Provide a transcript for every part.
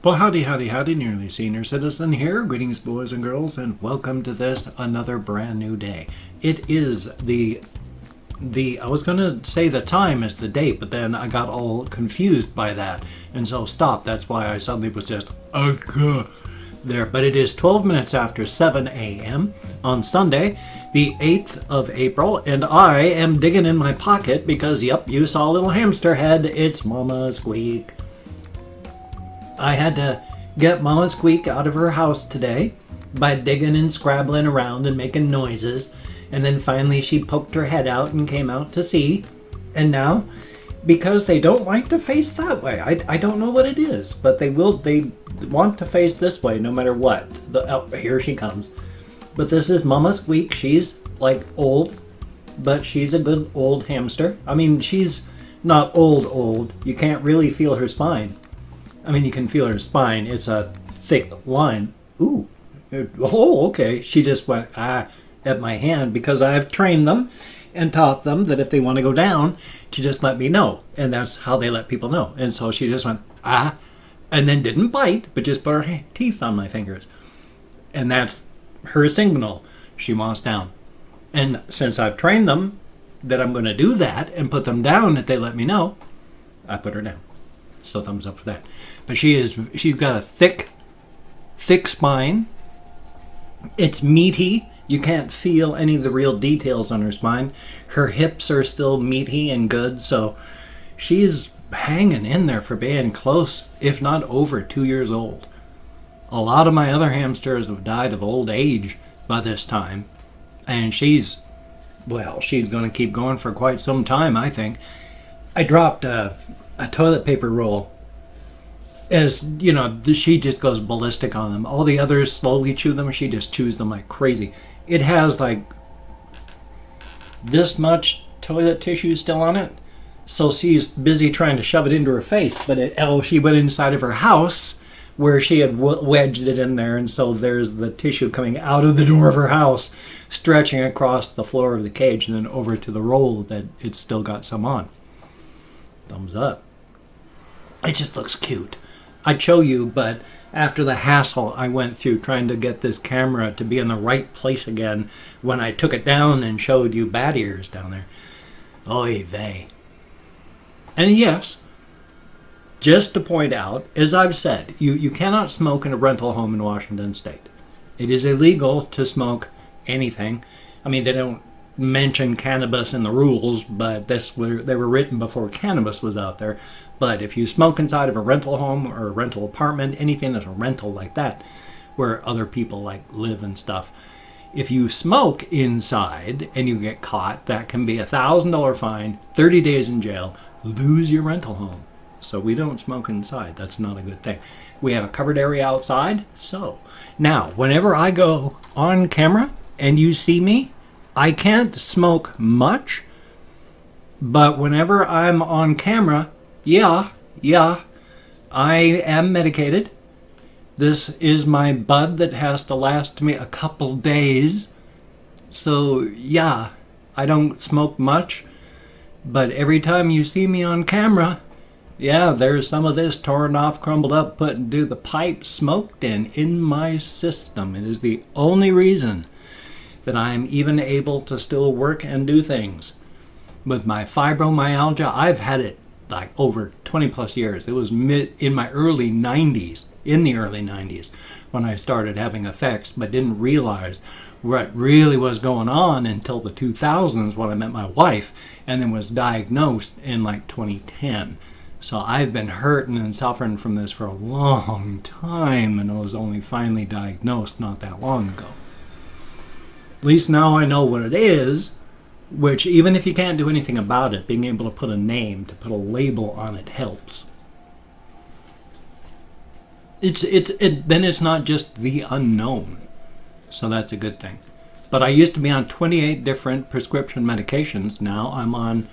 Well, howdy, howdy, howdy, nearly senior citizen here. Greetings, boys and girls, and welcome to this, another brand new day. It is I was going to say the time is the date, but then I got all confused by that. And so stop. That's why I suddenly was just, there. But it is 12 minutes after 7 a.m. on Sunday, the 8th of April, and I am digging in my pocket because, yep, you saw a little hamster head. It's Mama Squeak. I had to get Mama Squeak out of her house today by digging and scrabbling around and making noises. And then finally she poked her head out and came out to see. And now, because they don't like to face that way, I don't know what it is, but they want to face this way no matter what. Here she comes. But this is Mama Squeak. She's like old, but she's a good old hamster. I mean, she's not old. You can't really feel her spine. I mean, you can feel her spine. It's a thick line. Ooh. Oh, okay. She just went, at my hand because I've trained them and taught them that if they want to go down, to just let me know. And that's how they let people know. And so she just went, and then didn't bite, but just put her teeth on my fingers. And that's her signal. She wants down. And since I've trained them that I'm going to do that and put them down if they let me know, I put her down. So thumbs up for that. But she's got a thick spine. It's meaty. You can't feel any of the real details on her spine. Her hips are still meaty and good, so she's hanging in there for being close, if not over 2 years old. A lot of my other hamsters have died of old age by this time, and she's going to keep going for quite some time, I think. I dropped a toilet paper roll. As you know, she just goes ballistic on them. All the others slowly chew them. She just chews them like crazy. It has like this much toilet tissue still on it. So she's busy trying to shove it into her face. But she went inside of her house where she had wedged it in there. And so there's the tissue coming out of the door of her house, stretching across the floor of the cage and then over to the roll that it's still got some on. Thumbs up. It just looks cute. I'd show you, but after the hassle I went through trying to get this camera to be in the right place again when I took it down and showed you bat ears down there. Oy vey. And yes, just to point out, as I've said, you cannot smoke in a rental home in Washington State. It is illegal to smoke anything. I mean, they don't mention cannabis in the rules, but they were written before cannabis was out there. But if you smoke inside of a rental home or a rental apartment, anything that's a rental like that, where other people like live and stuff, if you smoke inside and you get caught, that can be $1,000 fine, 30 days in jail, lose your rental home. So we don't smoke inside. That's not a good thing. We have a covered area outside. So now, whenever I go on camera and you see me, I can't smoke much, but whenever I'm on camera, yeah, I am medicated. This is my bud that has to last me a couple days. So yeah, I don't smoke much, but every time you see me on camera, yeah, there's some of this torn off, crumbled up, put into the pipe, smoked in my system. It is the only reason that I'm even able to still work and do things. With my fibromyalgia, I've had it like over 20 plus years. It was in the early 90s, when I started having effects, but didn't realize what really was going on until the 2000s when I met my wife, and then was diagnosed in like 2010. So I've been hurting and suffering from this for a long time, and I was only finally diagnosed not that long ago. At least now I know what it is, which even if you can't do anything about it, being able to put a name, to put a label on it helps. Then it's not just the unknown. So that's a good thing. But I used to be on 28 different prescription medications. Now I'm on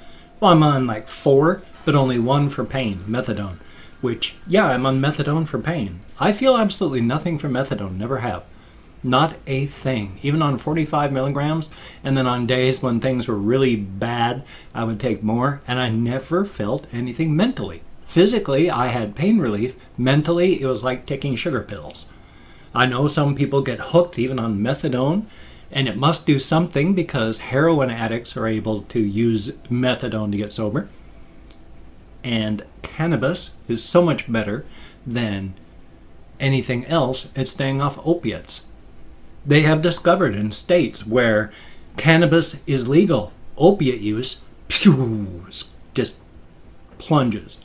like 4, but only 1 for pain, methadone. Which, yeah, I'm on methadone for pain. I feel absolutely nothing for methadone, never have. Not a thing. Even on 45 milligrams, and then on days when things were really bad, I would take more, and I never felt anything mentally. Physically, I had pain relief. Mentally, it was like taking sugar pills. I know some people get hooked even on methadone, and it must do something because heroin addicts are able to use methadone to get sober. And cannabis is so much better than anything else at staying off opiates. They have discovered in states where cannabis is legal, opiate use just plunges.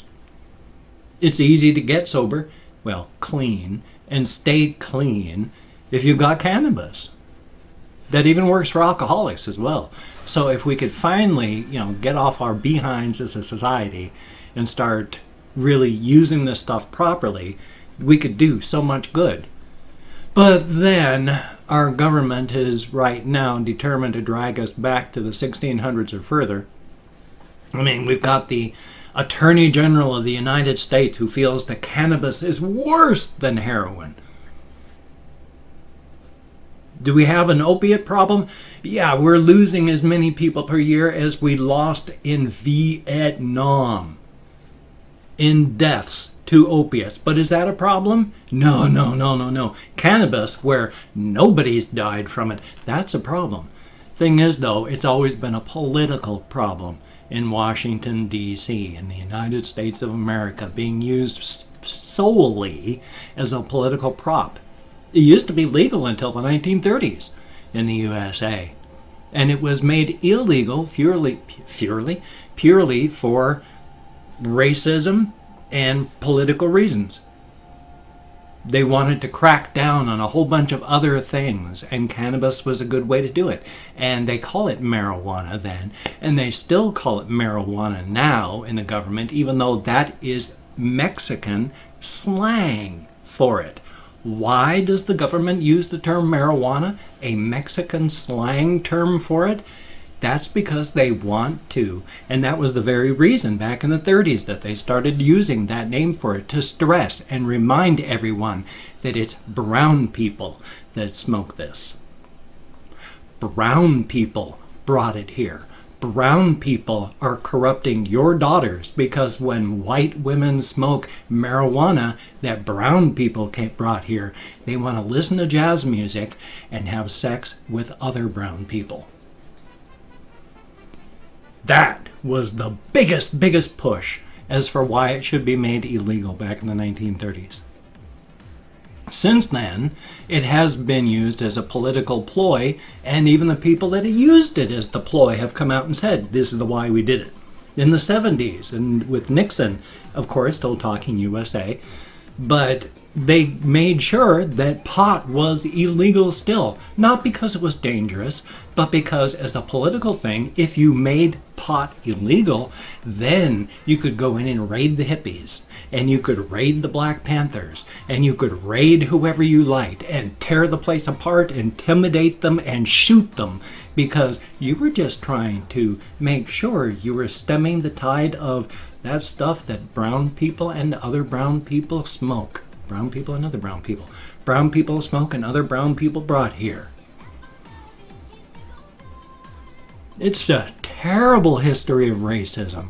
It's easy to get sober, well, clean, and stay clean if you've got cannabis. That even works for alcoholics as well. So if we could finally, get off our behinds as a society and start really using this stuff properly, we could do so much good. But then our government is right now determined to drag us back to the 1600s or further. I mean, we've got the Attorney General of the United States who feels that cannabis is worse than heroin. Do we have an opiate problem? Yeah, we're losing as many people per year as we lost in Vietnam in deaths to opiates. But is that a problem? No, no, no, no, no. Cannabis, where nobody's died from it, that's a problem. Thing is, though, it's always been a political problem in Washington, D.C., in the United States of America, being used solely as a political prop. It used to be legal until the 1930s in the USA. And it was made illegal purely for racism and political reasons. They wanted to crack down on a whole bunch of other things, and cannabis was a good way to do it. And they call it marijuana then, and they still call it marijuana now in the government, even though that is Mexican slang for it. Why does the government use the term marijuana, a Mexican slang term for it? That's because they want to. And that was the very reason back in the 30s that they started using that name for it, to stress and remind everyone that it's brown people that smoke this. Brown people brought it here. Brown people are corrupting your daughters because when white women smoke marijuana that brown people brought here, they want to listen to jazz music and have sex with other brown people. That was the biggest push as for why it should be made illegal back in the 1930s. Since then, it has been used as a political ploy, and even the people that used it as the ploy have come out and said, this is the why we did it. In the 70s, and with Nixon, of course, still talking USA, but they made sure that pot was illegal still. Not because it was dangerous, but because as a political thing, if you made pot illegal, then you could go in and raid the hippies, and you could raid the Black Panthers, and you could raid whoever you liked, and tear the place apart, intimidate them, and shoot them, because you were just trying to make sure you were stemming the tide of that stuff that brown people and other brown people smoke. Brown people and other brown people. Brown people smoke and other brown people brought here. It's a terrible history of racism.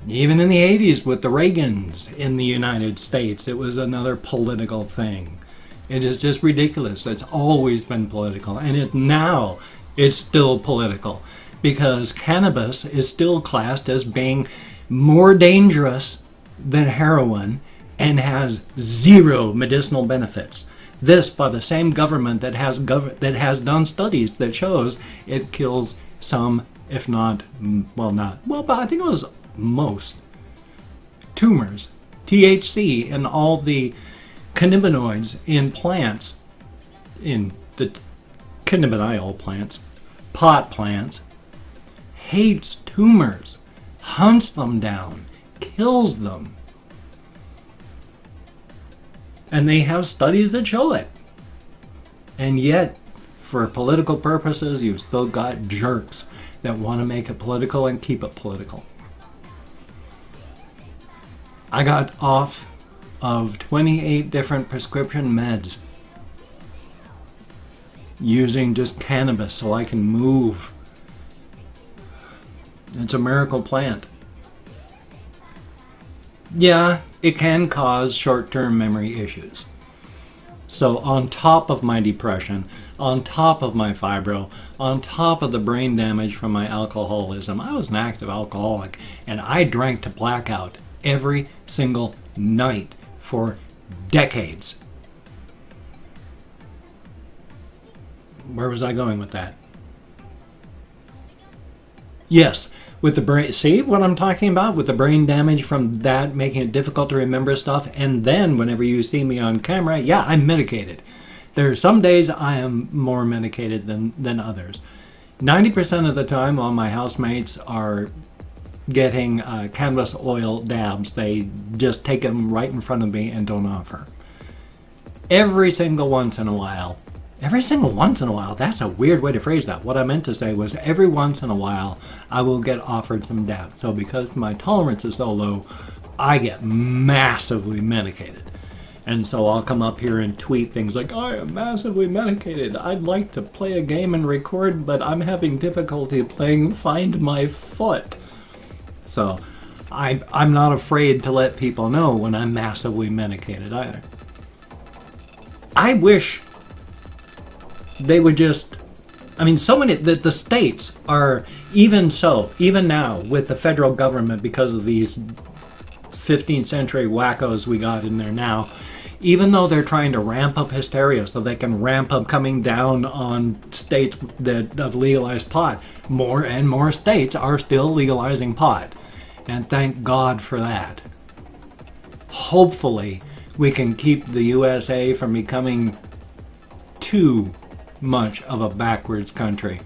Even in the 80s with the Reagans in the United States, it was another political thing. It is just ridiculous. It's always been political, and now it's still political because cannabis is still classed as being more dangerous than heroin and has zero medicinal benefits. This by the same government that has done studies that shows it kills some, if not, but I think it was most tumors, THC, and all the cannabinoids in plants, in the cannabidiol plants, pot plants, hates tumors, hunts them down, kills them. And they have studies that show it. And yet, for political purposes, you've still got jerks that want to make it political and keep it political. I got off of 28 different prescription meds using just cannabis so I can move. It's a miracle plant. Yeah, it can cause short-term memory issues. So on top of my depression, on top of my fibro, on top of the brain damage from my alcoholism, I was an active alcoholic, and I drank to blackout every single night for decades. Where was I going with that? Yes, with the brain, see what I'm talking about? With the brain damage from that, making it difficult to remember stuff. And then whenever you see me on camera, yeah, I'm medicated. There are some days I am more medicated than others. 90% of the time, all my housemates are getting cannabis oil dabs. They just take them right in front of me and don't offer. Every single once in a while, that's a weird way to phrase that. What I meant to say was every once in a while, I will get offered some dabs. So because my tolerance is so low, I get massively medicated. And so I'll come up here and tweet things like, I am massively medicated. I'd like to play a game and record, but I'm having difficulty playing Find My Foot. So I'm not afraid to let people know when I'm massively medicated either. I wish they would just, I mean, so many, the states are, even now with the federal government, because of these 15th century wackos we got in there now, even though they're trying to ramp up hysteria so they can ramp up coming down on states that have legalized pot, more and more states are still legalizing pot. And thank God for that. Hopefully we can keep the USA from becoming too much of a backwards country.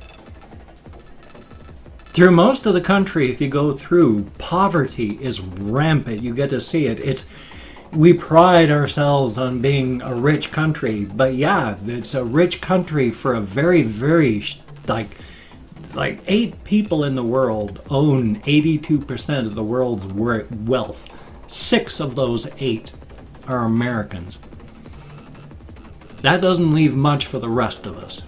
Through most of the country, if you go through, poverty is rampant. You get to see it. We pride ourselves on being a rich country, but yeah, it's a rich country for a very, very, like 8 people in the world own 82% of the world's wealth. 6 of those 8 are Americans. That doesn't leave much for the rest of us.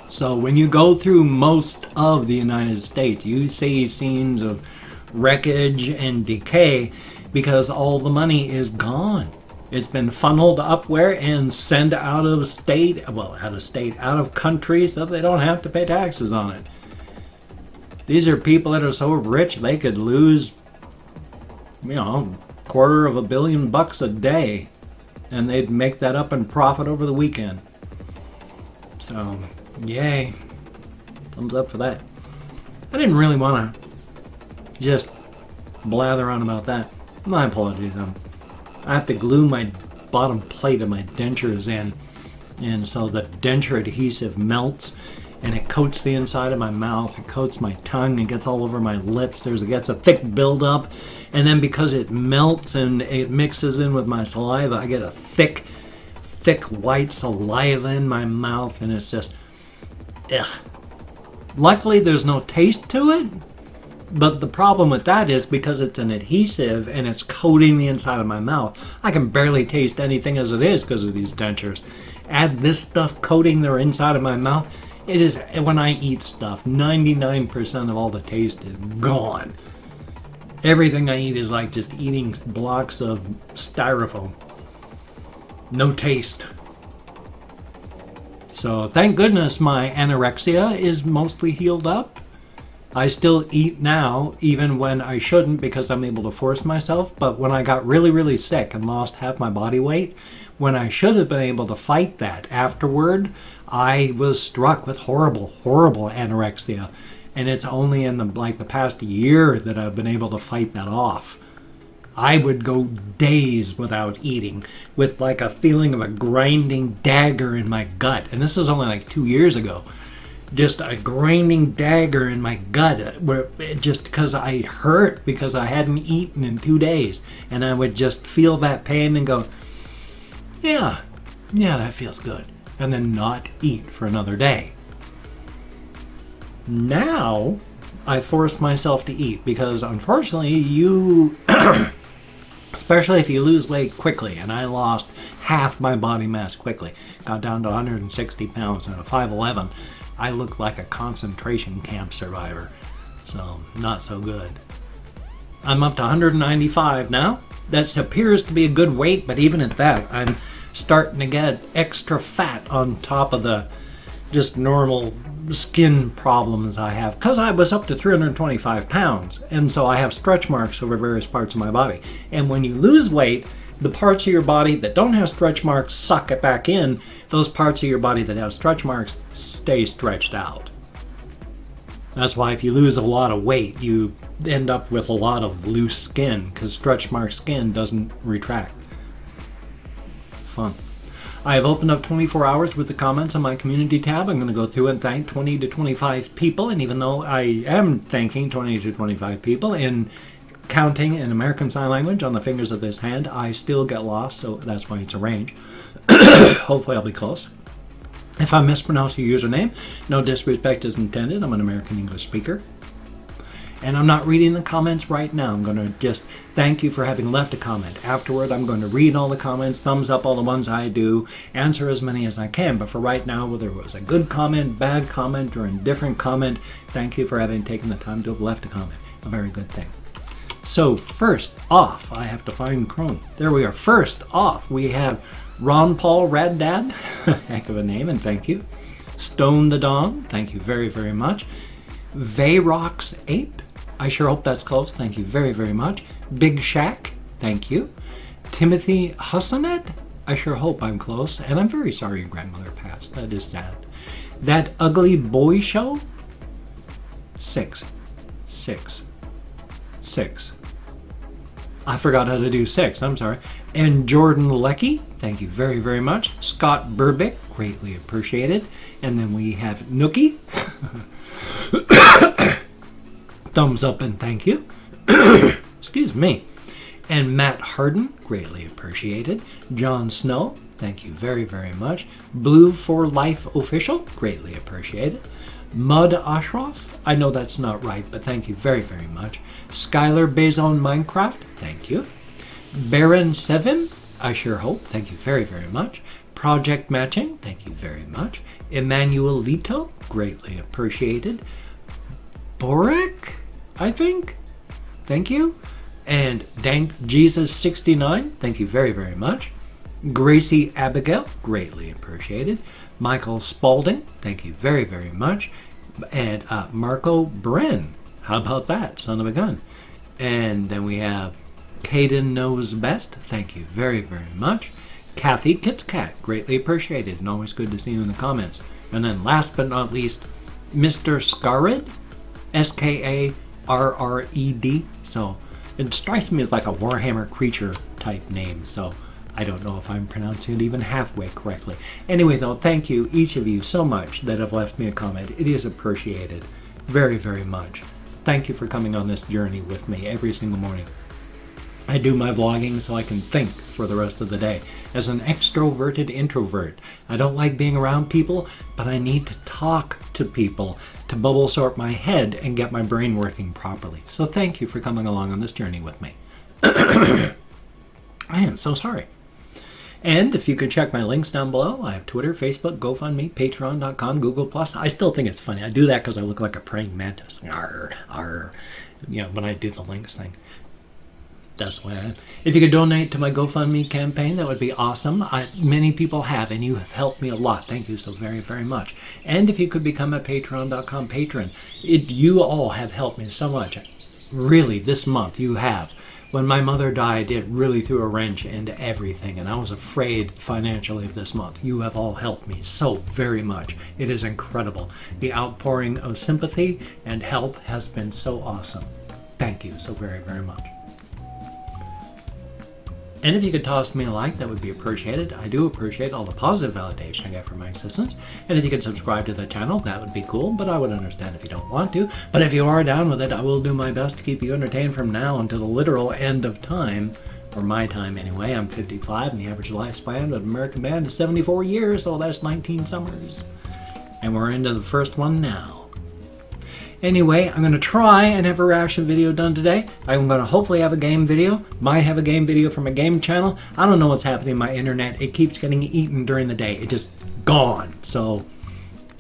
So when you go through most of the United States, you see scenes of wreckage and decay because all the money is gone. It's been funneled up where and sent out of state, out of country, so they don't have to pay taxes on it. These are people that are so rich they could lose, $250 million a day, and they'd make that up in profit over the weekend. So, yay. Thumbs up for that. I didn't really want to just blather on about that. My apologies. I have to glue my bottom plate of my dentures in, and so the denture adhesive melts and it coats the inside of my mouth, it coats my tongue, it gets all over my lips, it gets a thick buildup, and then because it melts and it mixes in with my saliva, I get a thick white saliva in my mouth, and it's just, ugh. Luckily there's no taste to it, but the problem with that is because it's an adhesive and it's coating the inside of my mouth, I can barely taste anything as it is because of these dentures. Add this stuff coating the inside of my mouth, it is, when I eat stuff, 99% of all the taste is gone. Everything I eat is like just eating blocks of styrofoam. No taste. So thank goodness my anorexia is mostly healed up. I still eat now, even when I shouldn't, because I'm able to force myself. But when I got really, really sick and lost half my body weight, when I should have been able to fight that afterward, I was struck with horrible, horrible anorexia. And it's only in the past year that I've been able to fight that off. I would go days without eating with like a feeling of a grinding dagger in my gut. And this was only like 2 years ago. Just a grinding dagger in my gut, just because I hurt because I hadn't eaten in 2 days. And I would just feel that pain and go, yeah, that feels good. And then not eat for another day. Now, I force myself to eat because unfortunately you, especially if you lose weight quickly, and I lost half my body mass quickly, got down to 160 pounds and a 5'11", I look like a concentration camp survivor. So, not so good. I'm up to 195 now. That appears to be a good weight, but even at that, I'm starting to get extra fat on top of the just normal skin problems I have, because I was up to 325 pounds, and so I have stretch marks over various parts of my body. And when you lose weight, the parts of your body that don't have stretch marks suck it back in. Those parts of your body that have stretch marks stay stretched out. That's why if you lose a lot of weight, you end up with a lot of loose skin, because stretch mark skin doesn't retract. Fun. I have opened up 24 hours with the comments on my community tab. I'm going to go through and thank 20 to 25 people. And even though I am thanking 20 to 25 people in counting in American Sign Language on the fingers of this hand, I still get lost, so that's why it's a range. Hopefully I'll be close. If I mispronounce your username, no disrespect is intended. I'm an American English speaker. And I'm not reading the comments right now. I'm going to just thank you for having left a comment. Afterward, I'm going to read all the comments, thumbs up all the ones I do, answer as many as I can. But for right now, whether it was a good comment, bad comment, or indifferent comment, thank you for having taken the time to have left a comment. A very good thing. So first off, I have to find Chrome. There we are. First off, we have Ron Paul Rad Dad. Heck of a name, and thank you. Stone the Dawn. Thank you very, very much. Vayrox Ape. I sure hope that's close. Thank you very, very much. Big Shack. Thank you. Timothy Hussanet. I sure hope I'm close. And I'm very sorry your grandmother passed. That is sad. That Ugly Boy Show. 6. I forgot how to do 6. I'm sorry. And Jordan Lecky. Thank you very, very much. Scott Burbick. Greatly appreciated. And then we have Nookie. Thumbs up and thank you. Excuse me. And Matt Harden, greatly appreciated. John Snow, thank you very, very much. Blue for Life Official, greatly appreciated. Mud Ashraf, I know that's not right, but thank you very, very much. Skylar Bezon Minecraft, thank you. Baron Seven, I sure hope, thank you very, very much. Project Matching, thank you very much. Emmanuel Lito, greatly appreciated. Boric, I think. Thank you. And Dank Jesus 69, thank you very, very much. Gracie Abigail, greatly appreciated. Michael Spalding, thank you very, very much. And Marco Bren, how about that? Son of a gun. And then we have Caden Knows Best, thank you very, very much. Kathy Kitscat, greatly appreciated, and always good to see you in the comments. And then last but not least, Mr. Scarred, Skarred. So it strikes me as like a Warhammer creature type name, so I don't know if I'm pronouncing it even halfway correctly. Anyway though, thank you, each of you, so much that have left me a comment. It is appreciated very, very much. Thank you for coming on this journey with me every single morning. I do my vlogging so I can think for the rest of the day. As an extroverted introvert, I don't like being around people, but I need to talk to people to bubble sort my head and get my brain working properly. So thank you for coming along on this journey with me. I am so sorry. And if you could check my links down below, I have Twitter, Facebook, GoFundMe, Patreon.com, Google+. I still think it's funny. I do that because I look like a praying mantis. Arr, arr. You know, when I do the links thing. That's why I am. If you could donate to my GoFundMe campaign, that would be awesome. Many people have, and you have helped me a lot. Thank you so very, very much. And if you could become a Patreon.com patron, you all have helped me so much. Really, this month, you have. When my mother died, it really threw a wrench into everything, and I was afraid financially of this month. You have all helped me so very much. It is incredible. The outpouring of sympathy and help has been so awesome. Thank you so very, very much. And if you could toss me a like, that would be appreciated. I do appreciate all the positive validation I get from my existence. And if you could subscribe to the channel, that would be cool, but I would understand if you don't want to. But if you are down with it, I will do my best to keep you entertained from now until the literal end of time. Or my time anyway. I'm 55 and the average lifespan of an American man is 74 years, so that's 19 summers. And we're into the first one now. Anyway, I'm going to try and have a reaction video done today. I'm going to hopefully have a game video. Might have a game video from a game channel. I don't know what's happening to my internet. It keeps getting eaten during the day. It just gone. So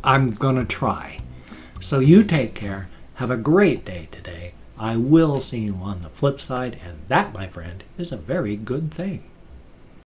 I'm going to try. So you take care. Have a great day today. I will see you on the flip side, and that, my friend, is a very good thing.